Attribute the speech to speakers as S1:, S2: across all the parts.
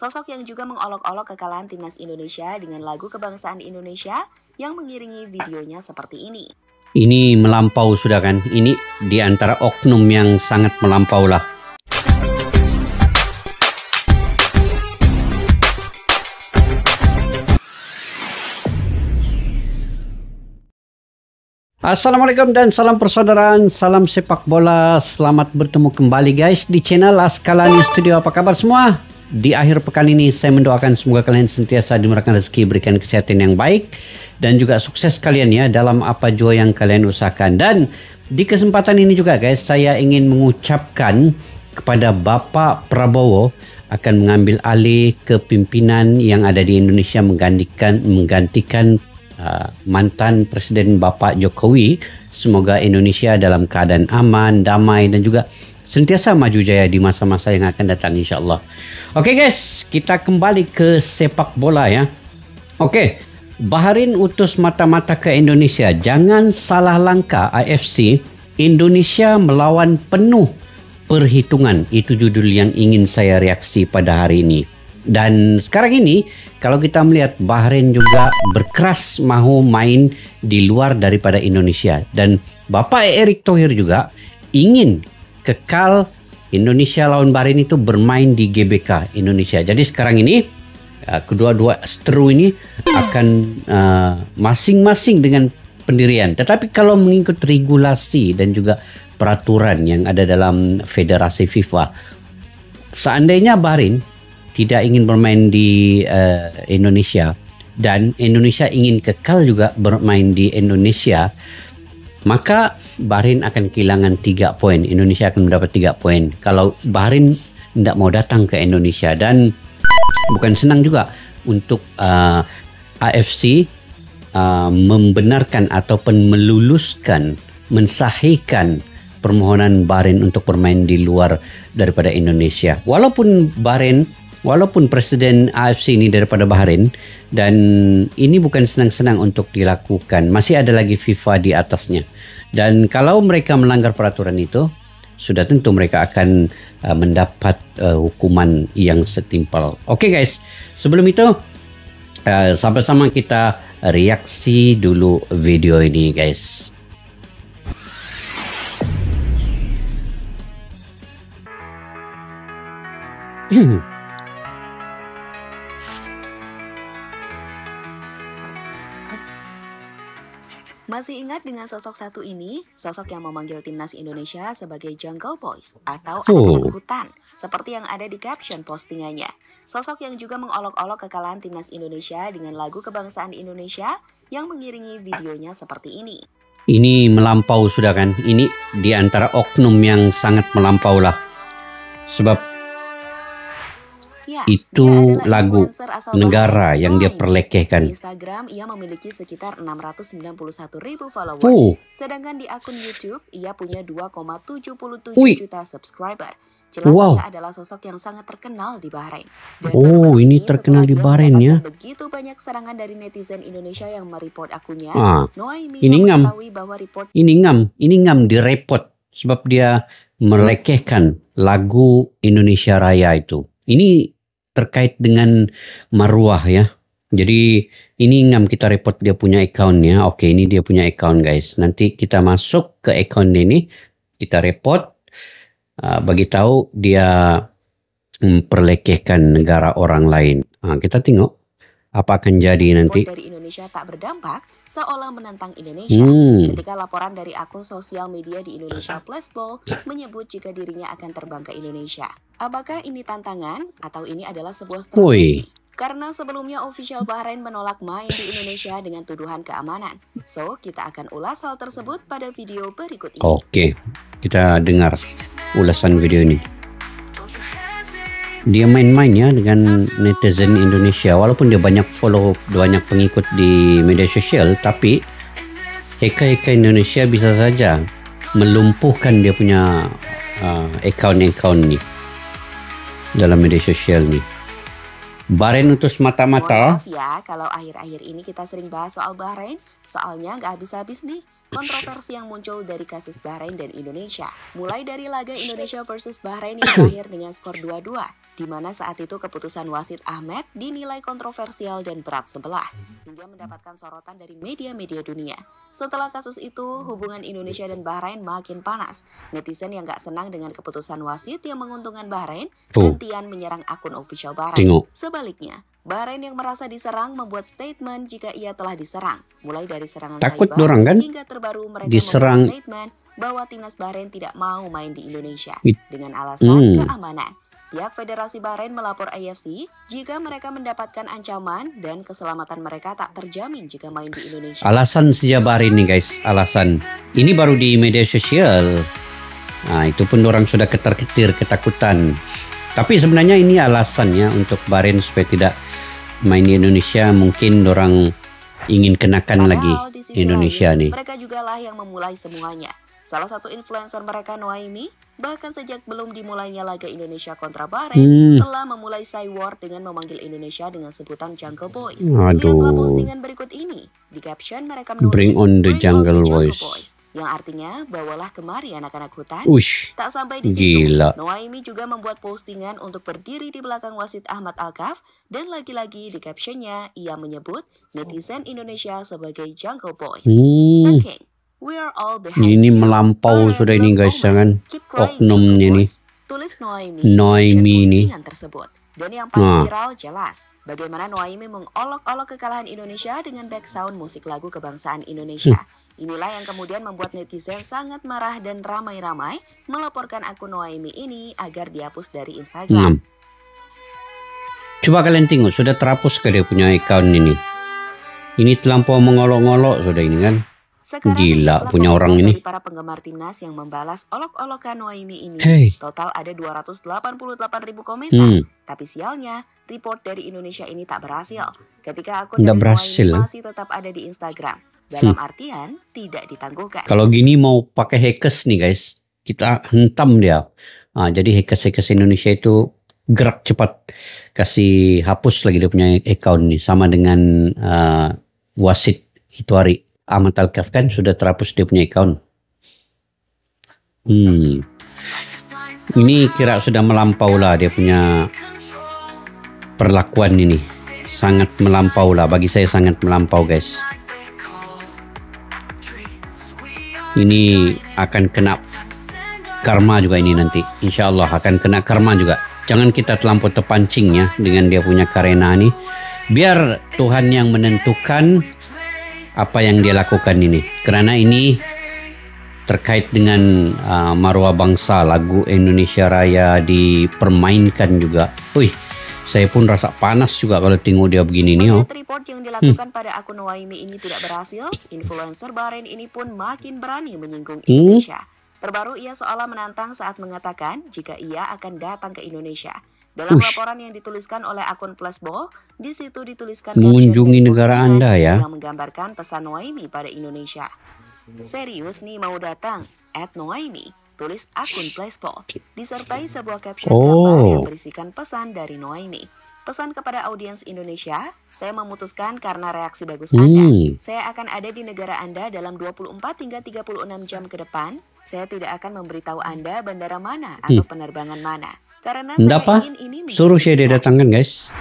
S1: Sosok yang juga mengolok-olok kekalahan timnas Indonesia dengan lagu kebangsaan Indonesia yang mengiringi videonya seperti ini.
S2: Ini melampau sudah kan? Ini di antara oknum yang sangat melampau lah. Assalamualaikum dan salam persaudaraan, salam sepak bola. Selamat bertemu kembali guys di channel Askalani Studio. Apa kabar semua? Di akhir pekan ini saya mendoakan semoga kalian sentiasa dimurahkan rezeki, berikan kesehatan yang baik dan juga sukses kalian ya dalam apa jua yang kalian usahakan. Dan di kesempatan ini juga guys, saya ingin mengucapkan kepada Bapak Prabowo akan mengambil alih kepimpinan yang ada di Indonesia, menggantikan mantan Presiden Bapak Jokowi. Semoga Indonesia dalam keadaan aman, damai dan juga sentiasa maju jaya di masa-masa yang akan datang insyaAllah. Oke guys, kita kembali ke sepak bola ya. Oke, Bahrain utus mata-mata ke Indonesia. Jangan salah langkah AFC, Indonesia melawan penuh perhitungan. Itu judul yang ingin saya reaksi pada hari ini. Dan sekarang ini kalau kita melihat Bahrain juga berkeras mahu main di luar daripada Indonesia. Dan Bapak Erick Thohir juga ingin kekal Indonesia lawan Bahrain itu bermain di GBK Indonesia. Jadi sekarang ini kedua-dua seteru ini akan masing-masing dengan pendirian. Tetapi kalau mengikut regulasi dan juga peraturan yang ada dalam Federasi FIFA, seandainya Bahrain tidak ingin bermain di Indonesia dan Indonesia ingin kekal juga bermain di Indonesia, maka Bahrain akan kehilangan 3 poin. Indonesia akan mendapat 3 poin kalau Bahrain tidak mau datang ke Indonesia. Dan bukan senang juga untuk AFC membenarkan ataupun meluluskan, mensahihkan permohonan Bahrain untuk bermain di luar daripada Indonesia. Walaupun Presiden AFC ini daripada Bahrain, dan ini bukan senang-senang untuk dilakukan. Masih ada lagi FIFA di atasnya. Dan kalau mereka melanggar peraturan itu, sudah tentu mereka akan mendapat hukuman yang setimpal. Oke guys, sebelum itu sama-sama kita reaksi dulu video ini guys.
S1: Masih ingat dengan sosok satu ini? Sosok yang memanggil timnas Indonesia sebagai Jungle Boys atau anak-anak hutan, seperti yang ada di caption postingannya. Sosok yang juga mengolok-olok kekalahan timnas Indonesia dengan lagu kebangsaan Indonesia yang mengiringi videonya seperti ini.
S2: Ini melampau sudah kan? Ini di antara oknum yang sangat melampau lah. Sebab
S1: ya,
S2: itu lagu negara yang dia perlekehkan.
S1: Di Instagram ia memiliki sekitar 691.000 followers, sedangkan di akun YouTube ia punya 2,77 juta subscriber. Jelas ia adalah sosok yang sangat terkenal di Bahrain. Dan
S2: ini terkenal di Bahrain ya.
S1: Begitu banyak serangan dari netizen Indonesia yang mereport akunnya. Noaimi
S2: ini
S1: yang mengetahui bahwa report
S2: ini ngam direport sebab dia melekehkan lagu Indonesia Raya itu. Ini terkait dengan maruah ya. Jadi ini ngam kita report dia punya accountnya. Oke, ini dia punya account guys. Nanti kita masuk ke account ini, kita report, bagi tahu dia memperlekehkan negara orang lain. Kita tengok apa akan jadi nanti.
S1: Dari Indonesia tak berdampak seolah menentang Indonesia. Ketika laporan dari akun sosial media di Indonesia Plusball menyebut jika dirinya akan terbang ke Indonesia. Apakah ini tantangan atau ini adalah sebuah strategi? Karena sebelumnya official Bahrain menolak main di Indonesia dengan tuduhan keamanan. So, kita akan ulas hal tersebut pada video berikut ini.
S2: Oke, kita dengar ulasan video ini. Dia main-main ya dengan netizen Indonesia. Walaupun dia banyak follow, banyak pengikut di media sosial, tapi heka-heka Indonesia bisa saja melumpuhkan dia punya account nih dalam media sosial nih. Bahrain utus mata-mata.
S1: Maaf ya kalau akhir-akhir ini kita sering bahas soal Bahrain, soalnya nggak habis-habis nih. kontroversi yang muncul dari kasus Bahrain dan Indonesia. Mulai dari laga Indonesia versus Bahrain yang berakhir dengan skor 2-2, di mana saat itu keputusan wasit Ahmed dinilai kontroversial dan berat sebelah, hingga mendapatkan sorotan dari media-media dunia. Setelah kasus itu, hubungan Indonesia dan Bahrain makin panas. Netizen yang gak senang dengan keputusan wasit yang menguntungkan Bahrain, gantian menyerang akun official Bahrain. Sebaliknya, Bahrain yang merasa diserang membuat statement jika ia telah diserang, mulai dari serangan cyber
S2: kan?
S1: hingga terbaru mereka membuat statement bahwa timnas Bahrain tidak mau main di Indonesia dengan alasan keamanan. Pihak Federasi Bahrain melapor AFC jika mereka mendapatkan ancaman dan keselamatan mereka tak terjamin jika main di Indonesia.
S2: Alasan saja Bahrain nih guys, alasan. Ini baru di media sosial. Nah, itu pun orang sudah ketar-ketir, ketakutan. Tapi sebenarnya ini alasannya untuk Bahrain supaya tidak main di Indonesia, mungkin orang ingin kenakan lagi Indonesia nih.
S1: Mereka juga lah yang memulai semuanya. Salah satu influencer mereka, Noaimi, bahkan sejak belum dimulainya laga Indonesia kontra Bahrain, telah memulai war dengan memanggil Indonesia dengan sebutan Jungle Boys. Lihatlah postingan berikut ini. Di caption mereka menulis,
S2: Bring on the Jungle Boys.
S1: Yang artinya, bawalah kemari anak-anak hutan. Tak sampai di
S2: situ,
S1: Noaimi juga membuat postingan untuk berdiri di belakang wasit Ahmad Alkaf, dan lagi-lagi di captionnya, ia menyebut netizen Indonesia sebagai Jungle Boys. The King. We are all behind
S2: ini
S1: you.
S2: melampau sudah ini guys, jangan oknumnya nih.
S1: Tulis Noaimi
S2: ini
S1: tersebut. Dan yang paling viral jelas bagaimana Noaimi mengolok-olok kekalahan Indonesia dengan back sound musik lagu kebangsaan Indonesia. Inilah yang kemudian membuat netizen sangat marah dan ramai-ramai melaporkan akun Noaimi ini agar dihapus dari Instagram.
S2: Coba kalian tengok, sudah terhapus ke dia punya account ini. Ini terlampau mengolok-olok sudah ini kan.
S1: Sekarang
S2: gila punya orang ini.
S1: Dari para penggemar timnas yang membalas olok-olokan Noaimi ini, total ada 288.000 komentar. Tapi sialnya, report dari Indonesia ini tak berhasil. Ketika akun dari Noaimi masih tetap ada di Instagram. Dalam artian, tidak ditangguhkan.
S2: Kalau gini mau pakai hackers nih guys, kita hentam dia. Jadi hackers Indonesia itu gerak cepat. Kasih hapus lagi dia punya account nih. Sama dengan wasit itu hari. Ahmad Alkaf kan sudah terhapus dia punya account. Ini kira sudah melampau lah dia punya perlakuan ini. Sangat melampau lah, bagi saya sangat melampau guys. Ini akan kena karma juga ini nanti. Insya Allah akan kena karma juga. Jangan kita terlampau terpancing ya dengan dia punya karena ini. Biar Tuhan yang menentukan apa yang dia lakukan ini, karena ini terkait dengan maruah bangsa, lagu Indonesia Raya dipermainkan juga. Saya pun rasa panas juga kalau tengok dia begini nih.
S1: Report yang dilakukan pada akun Noaimi ini tidak berhasil, influencer Bahrain ini pun makin berani menyinggung Indonesia. Terbaru ia seolah menantang saat mengatakan jika ia akan datang ke Indonesia. Dalam laporan yang dituliskan oleh akun Plusball, di situ dituliskan
S2: mengunjungi negara Anda ya,
S1: yang menggambarkan pesan Noaimi pada Indonesia. Serius nih mau datang? @Noaimi, tulis akun Plusball, disertai sebuah caption gambar yang berisikan pesan dari Noaimi. Pesan kepada audiens Indonesia, saya memutuskan karena reaksi bagus Anda. Saya akan ada di negara Anda dalam 24 hingga 36 jam ke depan. Saya tidak akan memberitahu Anda bandara mana atau penerbangan mana. Karena saya ingin ini
S2: suruh saya datangkan guys.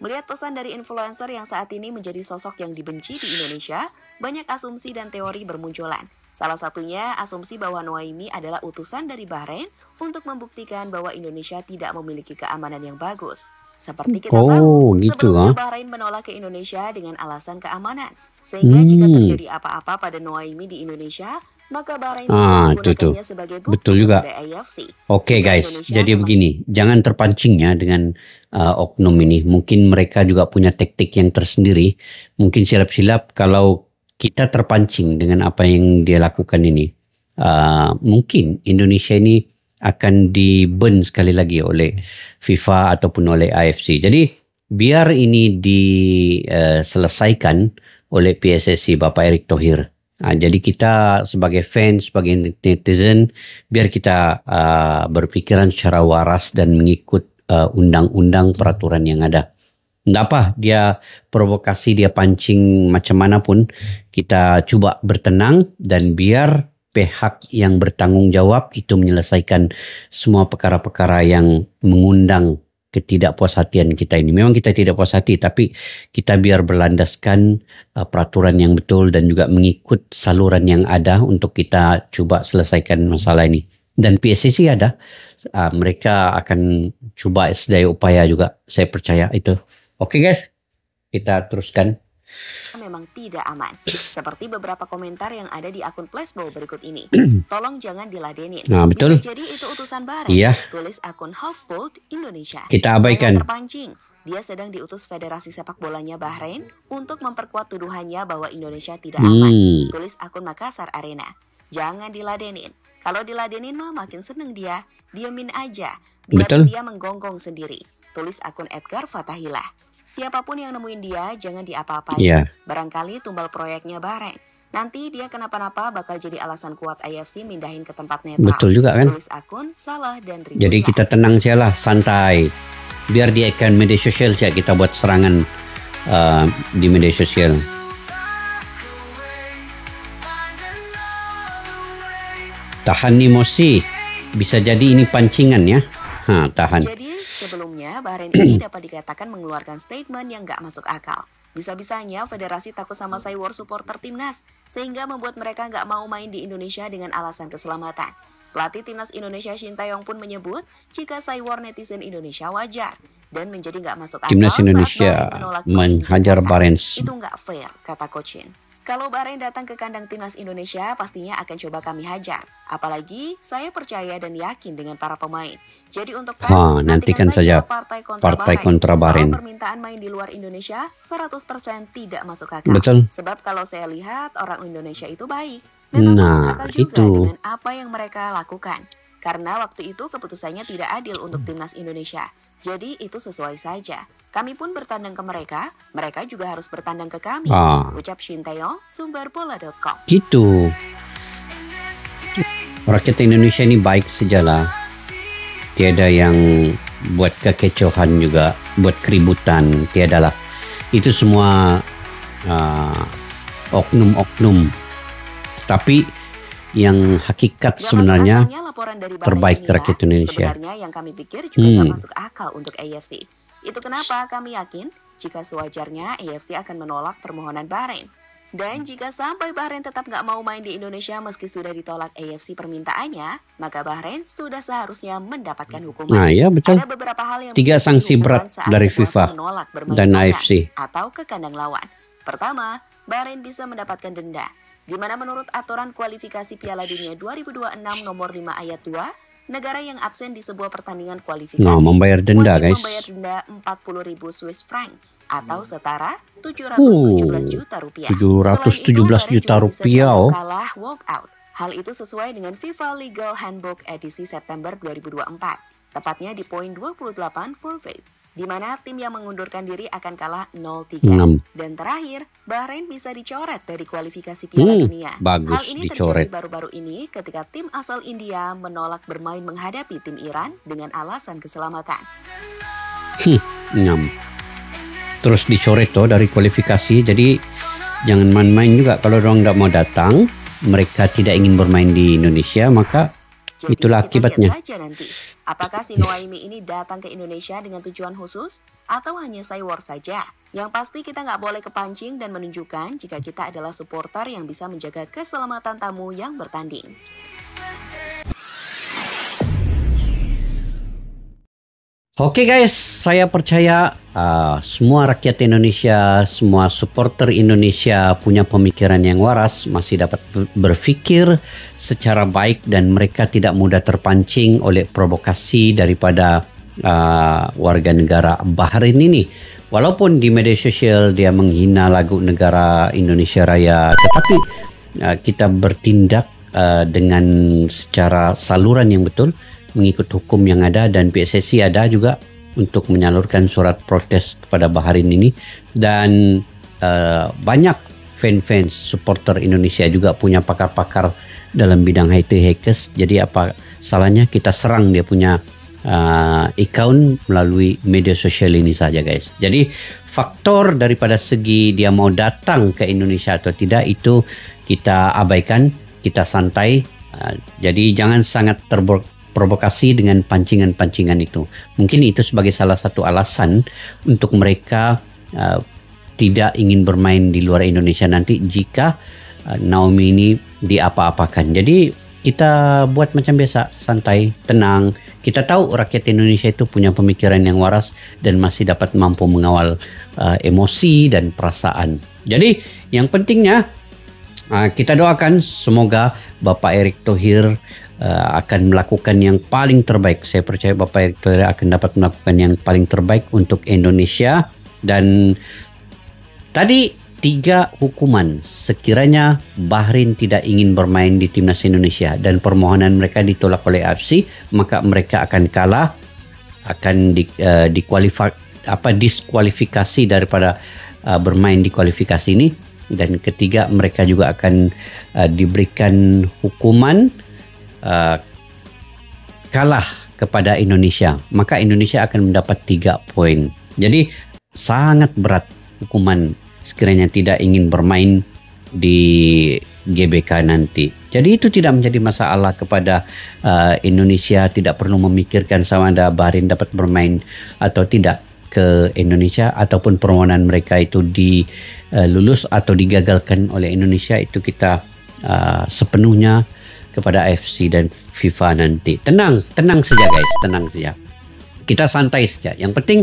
S1: Melihat pesan dari influencer yang saat ini menjadi sosok yang dibenci di Indonesia, banyak asumsi dan teori bermunculan. Salah satunya asumsi bahwa Noaimi adalah utusan dari Bahrain untuk membuktikan bahwa Indonesia tidak memiliki keamanan yang bagus. Seperti kita tahu, sebelumnya Bahrain menolak ke Indonesia dengan alasan keamanan. Sehingga jika terjadi apa-apa pada Noaimi di Indonesia, maka Bahrain bisa menggunakannya sebagai bukti kepada AFC.
S2: Oke guys, jadi begini, jangan terpancing ya dengan oknum ini. Mungkin mereka juga punya taktik yang tersendiri. Mungkin silap-silap kalau kita terpancing dengan apa yang dia lakukan ini. Mungkin Indonesia ini akan di-burn sekali lagi oleh FIFA ataupun oleh AFC. Jadi biar ini diselesaikan oleh PSSI Bapak Erick Thohir. Jadi kita sebagai fans, sebagai netizen, biar kita berpikiran secara waras dan mengikut undang-undang peraturan yang ada. Nggak apa, dia provokasi, dia pancing macam mana pun, kita coba bertenang dan biar pihak yang bertanggung jawab itu menyelesaikan semua perkara-perkara yang mengundang ketidakpuashatian kita ini. Memang kita tidak puas hati, tapi kita biar berlandaskan peraturan yang betul dan juga mengikut saluran yang ada untuk kita coba selesaikan masalah ini. Dan PSSI ada, mereka akan coba sedaya upaya juga, saya percaya itu. Oke guys, kita teruskan.
S1: Memang tidak aman. Seperti beberapa komentar yang ada di akun Flashball berikut ini. Tolong jangan diladenin.
S2: Nah, betul.
S1: Bisa jadi itu utusan Bahrain.
S2: Iya.
S1: Tulis akun Halfbolt Indonesia.
S2: Kita abaikan.
S1: Jangan terpancing. Dia sedang diutus Federasi Sepak Bolanya Bahrain untuk memperkuat tuduhannya bahwa Indonesia tidak aman. Tulis akun Makassar Arena. Jangan diladenin. Kalau diladenin mah makin seneng dia. Diamin aja. Biar dia menggonggong sendiri. Tulis akun Edgar Fatahillah. Siapapun yang nemuin dia jangan diapa-apain.
S2: Yeah.
S1: Barangkali tumbal proyeknya Bahrain. Nanti dia kenapa-napa bakal jadi alasan kuat AFC mindahin ke tempat netral.
S2: Betul juga kan?
S1: Tulis akun Salah dan Ridullah.
S2: Jadi kita tenang sialah, santai. Biar di akun media sosial saja kita buat serangan di media sosial. Tahan emosi. Bisa jadi ini pancingan ya. Tahan.
S1: Jadi sebelumnya Bahrain ini dapat dikatakan mengeluarkan statement yang gak masuk akal. Bisa-bisanya federasi takut sama Saywar supporter timnas, sehingga membuat mereka gak mau main di Indonesia dengan alasan keselamatan. Pelatih timnas Indonesia Shin Tae-yong pun menyebut jika Saywar netizen Indonesia wajar dan menjadi gak masuk akal
S2: timnas Indonesia menghajar Bahrain.
S1: Itu gak fair, kata Coach Shin. Kalau Bahrain datang ke kandang timnas Indonesia, pastinya akan coba kami hajar. Apalagi saya percaya dan yakin dengan para pemain. Jadi untuk fans,
S2: nantikan saja partai kontra Bahrain.
S1: Soal permintaan main di luar Indonesia, 100% tidak masuk akal.
S2: Betul.
S1: Sebab kalau saya lihat orang Indonesia itu baik. Memang masuk akal juga dengan apa yang mereka lakukan. Karena waktu itu keputusannya tidak adil untuk timnas Indonesia. Jadi itu sesuai saja. Kami pun bertandang ke mereka juga harus bertandang ke kami. Ucap Shin Tae-yong, sumber bola.com.
S2: Gitu. Rakyat Indonesia ini baik sajalah. Tiada yang buat kekecohan juga, buat keributan, tiadalah. Itu semua oknum-oknum. Tapi yang hakikat sebenarnya terbaik rakyat Indonesia.
S1: Sebenarnya yang kami pikir juga gak masuk akal untuk AFC. Itu kenapa kami yakin jika sewajarnya AFC akan menolak permohonan Bahrain. Dan jika sampai Bahrain tetap gak mau main di Indonesia meski sudah ditolak AFC permintaannya, maka Bahrain sudah seharusnya mendapatkan hukuman.
S2: Nah, ya betul.
S1: Ada beberapa hal yang
S2: 3 sanksi berat dari FIFA dan AFC
S1: atau ke kandang lawan. Pertama, Bahrain bisa mendapatkan denda, di mana menurut aturan kualifikasi Piala Dunia 2026 nomor 5 ayat 2, negara yang absen di sebuah pertandingan kualifikasi
S2: membayar denda,
S1: wajib
S2: guys.
S1: membayar denda 40.000 Swiss franc atau setara 717 juta rupiah.
S2: 717 juta rupiah.
S1: Kalah walk out. Hal itu sesuai dengan FIFA Legal Handbook edisi September 2024, tepatnya di poin 28 forfeit, di mana tim yang mengundurkan diri akan kalah 0-3. Dan terakhir, Bahrain bisa dicoret dari kualifikasi Piala Dunia.
S2: Bagus,
S1: Hal ini terjadi baru-baru ini ketika tim asal India menolak bermain menghadapi tim Iran dengan alasan keselamatan.
S2: Terus dicoret dari kualifikasi, jadi jangan main-main juga. Kalau orang tidak mau datang, mereka tidak ingin bermain di Indonesia, maka
S1: jadi
S2: itulah akibatnya.
S1: Lihat saja nanti, apakah si Noaimi ini datang ke Indonesia dengan tujuan khusus atau hanya Saywar saja? Yang pasti kita nggak boleh kepancing dan menunjukkan jika kita adalah supporter yang bisa menjaga keselamatan tamu yang bertanding.
S2: Oke guys, saya percaya semua rakyat Indonesia, semua supporter Indonesia punya pemikiran yang waras, masih dapat berpikir secara baik dan mereka tidak mudah terpancing oleh provokasi daripada warga negara Bahrain ini. Walaupun di media sosial dia menghina lagu negara Indonesia Raya, tetapi kita bertindak dengan secara saluran yang betul, mengikut hukum yang ada, dan PSSI ada juga untuk menyalurkan surat protes kepada Bahrain ini. Dan banyak fans supporter Indonesia juga punya pakar-pakar dalam bidang IT hackers. Jadi apa salahnya kita serang dia punya account melalui media sosial ini saja guys. Jadi faktor daripada segi dia mau datang ke Indonesia atau tidak itu kita abaikan, kita santai. Jadi jangan sangat terprovokasi dengan pancingan-pancingan itu. Mungkin itu sebagai salah satu alasan untuk mereka tidak ingin bermain di luar Indonesia nanti jika Naomi ini diapa-apakan. Jadi kita buat macam biasa, santai, tenang. Kita tahu rakyat Indonesia itu punya pemikiran yang waras dan masih dapat mampu mengawal emosi dan perasaan. Jadi yang pentingnya kita doakan semoga Bapak Erick Thohir akan melakukan yang paling terbaik. Saya percaya Bapak Erick Thohir akan dapat melakukan yang paling terbaik untuk Indonesia. Dan tadi 3 hukuman sekiranya Bahrain tidak ingin bermain di timnas Indonesia dan permohonan mereka ditolak oleh AFC, maka mereka akan kalah, akan diskualifikasi daripada bermain di kualifikasi ini. Dan ketiga, mereka juga akan diberikan hukuman kalah kepada Indonesia, maka Indonesia akan mendapat 3 poin. Jadi sangat berat hukuman sekiranya tidak ingin bermain di GBK nanti. Jadi itu tidak menjadi masalah kepada Indonesia, tidak perlu memikirkan sama ada Bahrain dapat bermain atau tidak ke Indonesia, ataupun permohonan mereka itu dilulus atau digagalkan oleh Indonesia. Itu kita sepenuhnya kepada AFC dan FIFA nanti. Tenang saja guys, tenang saja. Kita santai saja. Yang penting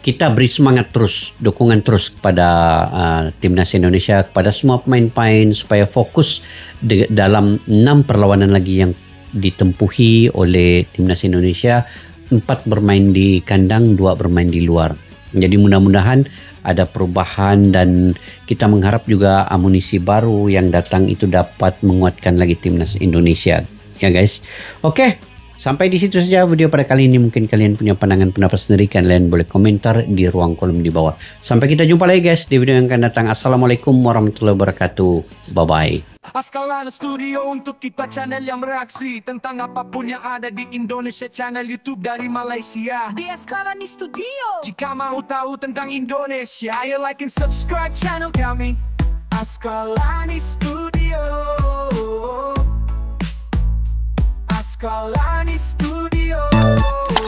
S2: kita beri semangat terus, dukungan terus kepada timnas Indonesia, kepada semua pemain-pemain supaya fokus dalam 6 perlawanan lagi yang ditempuhi oleh timnas Indonesia. 4 bermain di kandang, 2 bermain di luar. Jadi mudah-mudahan ada perubahan dan kita mengharap juga amunisi baru yang datang itu dapat menguatkan lagi timnas Indonesia. Ya guys. Oke. Sampai di situ saja video pada kali ini. Mungkin kalian punya pandangan pendapat sendiri, kalian boleh komentar di ruang kolom di bawah. Sampai kita jumpa lagi guys di video yang akan datang. Assalamualaikum warahmatullahi wabarakatuh. Bye bye.
S3: Askalana Studio untuk kita channel yang bereaksi tentang apapun yang ada di Indonesia, channel YouTube dari Malaysia di Askalani Studio. Jika mau tahu tentang Indonesia, ayo like and subscribe channel kami Askalani Studio. Askalani Studio.